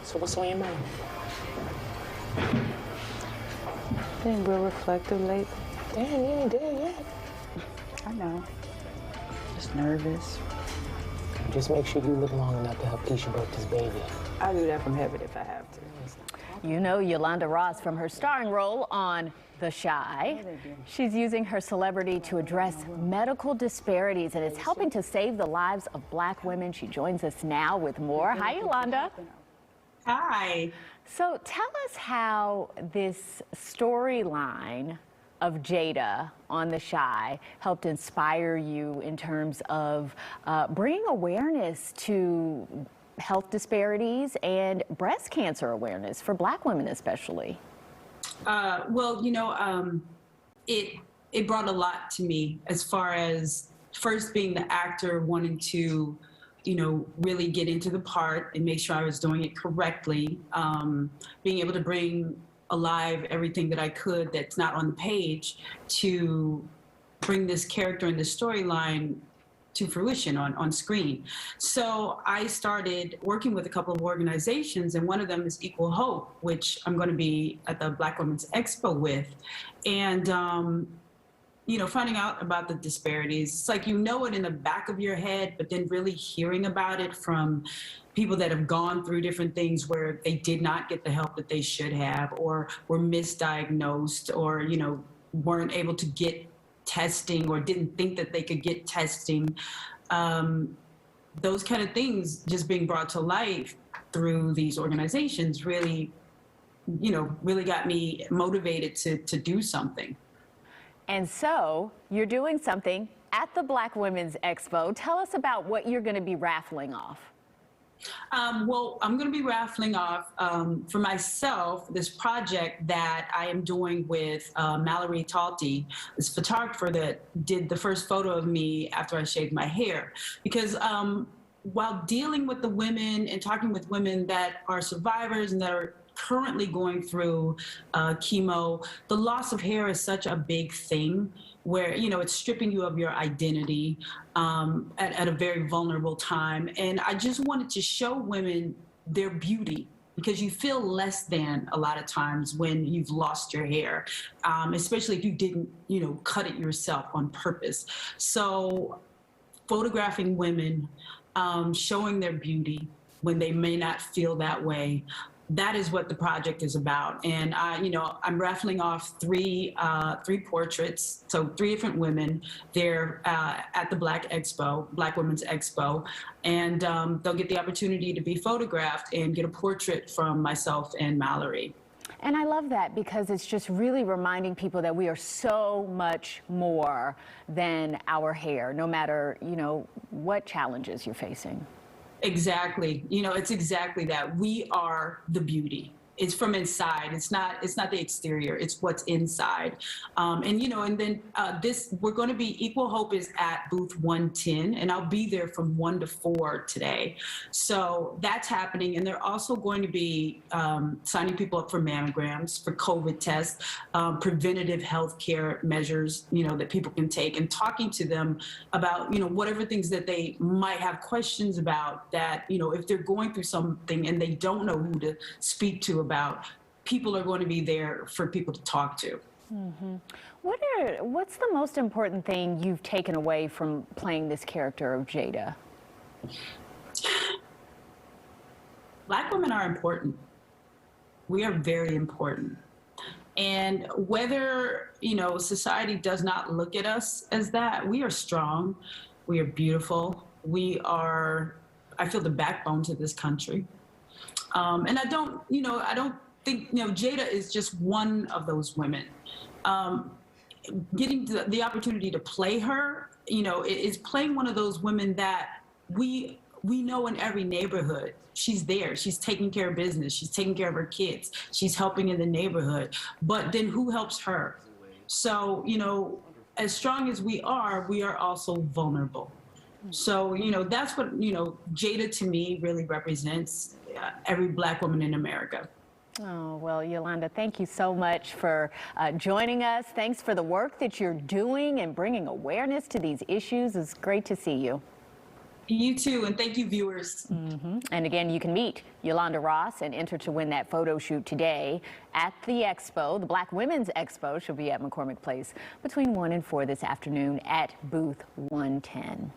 So what's on your mind? Been real reflective lately. Damn, you ain't dead yet. I know. Just nervous. Just make sure you live long enough to help Keisha birth this baby. I'll do that from heaven if I have to. You know Yolanda Ross from her starring role on The Chi. She's using her celebrity to address medical disparities and is helping to save the lives of Black women. She joins us now with more. Hi, Yolanda. Hi. So tell us how this storyline of Jada on The Chi helped inspire you in terms of bringing awareness to health disparities and breast cancer awareness for Black women especially. Well, you know, it brought a lot to me as far as first being the actor, wanting to, you know, really get into the part and make sure I was doing it correctly, being able to bring alive everything that I could that's not on the page to bring this character and this storyline to fruition on screen. So I started working with a couple of organizations, and one of them is Equal Hope, which I'm going to be at the Black Women's Expo with. And, you know, finding out about the disparities, it's like you know it in the back of your head, but then really hearing about it from people that have gone through different things where they did not get the help that they should have, or were misdiagnosed, or, you know, weren't able to get testing or didn't think that they could get testing. Those kind of things just being brought to life through these organizations really, you know, really got me motivated to do something. And so you're doing something at the Black Women's Expo. Tell us about what you're going to be raffling off. Well, I'm going to be raffling off for myself this project that I am doing with Mallory Talty, this photographer that did the first photo of me after I shaved my hair. Because while dealing with the women and talking with women that are survivors and that are currently going through chemo, the loss of hair is such a big thing where, you know, it's stripping you of your identity at a very vulnerable time. And I just wanted to show women their beauty, because you feel less than a lot of times when you've lost your hair, especially if you didn't, you know, cut it yourself on purpose. So photographing women, showing their beauty when they may not feel that way, that is what the project is about. And you know, I'm raffling off three portraits, so 3 different women. They're at the Black Women's Expo, and they'll get the opportunity to be photographed and get a portrait from myself and Mallory. And I love that, because it's just really reminding people that we are so much more than our hair, no matter, you know, what challenges you're facing. Exactly. You know, it's exactly that. We are the beauty. It's from inside. It's not the exterior. It's what's inside. And, you know, and then we're going to be, Equal Hope is at booth 110, and I'll be there from 1 to 4 today. So that's happening. And they're also going to be signing people up for mammograms, for COVID tests, preventative health care measures, you know, that people can take, and talking to them about, you know, whatever things that they might have questions about, that, you know, if they're going through something and they don't know who to speak to about, people are going to be there for people to talk to. Mm-hmm. What's the most important thing you've taken away from playing this character of Jada? Black women are important. We are very important. And whether, you know, society does not look at us as that, we are strong, we are beautiful, we are, I feel, the backbone to this country. And I don't think, you know, Jada is just one of those women. Getting the opportunity to play her, you know, is playing one of those women that we know in every neighborhood. She's there, she's taking care of business, she's taking care of her kids, she's helping in the neighborhood, but then who helps her? So, you know, as strong as we are also vulnerable. So, you know, that's what, you know, Jada to me really represents every Black woman in America. Oh, well, Yolanda, thank you so much for joining us. Thanks for the work that you're doing and bringing awareness to these issues. It's great to see you. You too, and thank you, viewers. And again, you can meet Yolanda Ross and enter to win that photo shoot today at the Expo, the Black Women's Expo. She'll be at McCormick Place between 1 and 4 this afternoon at booth 110.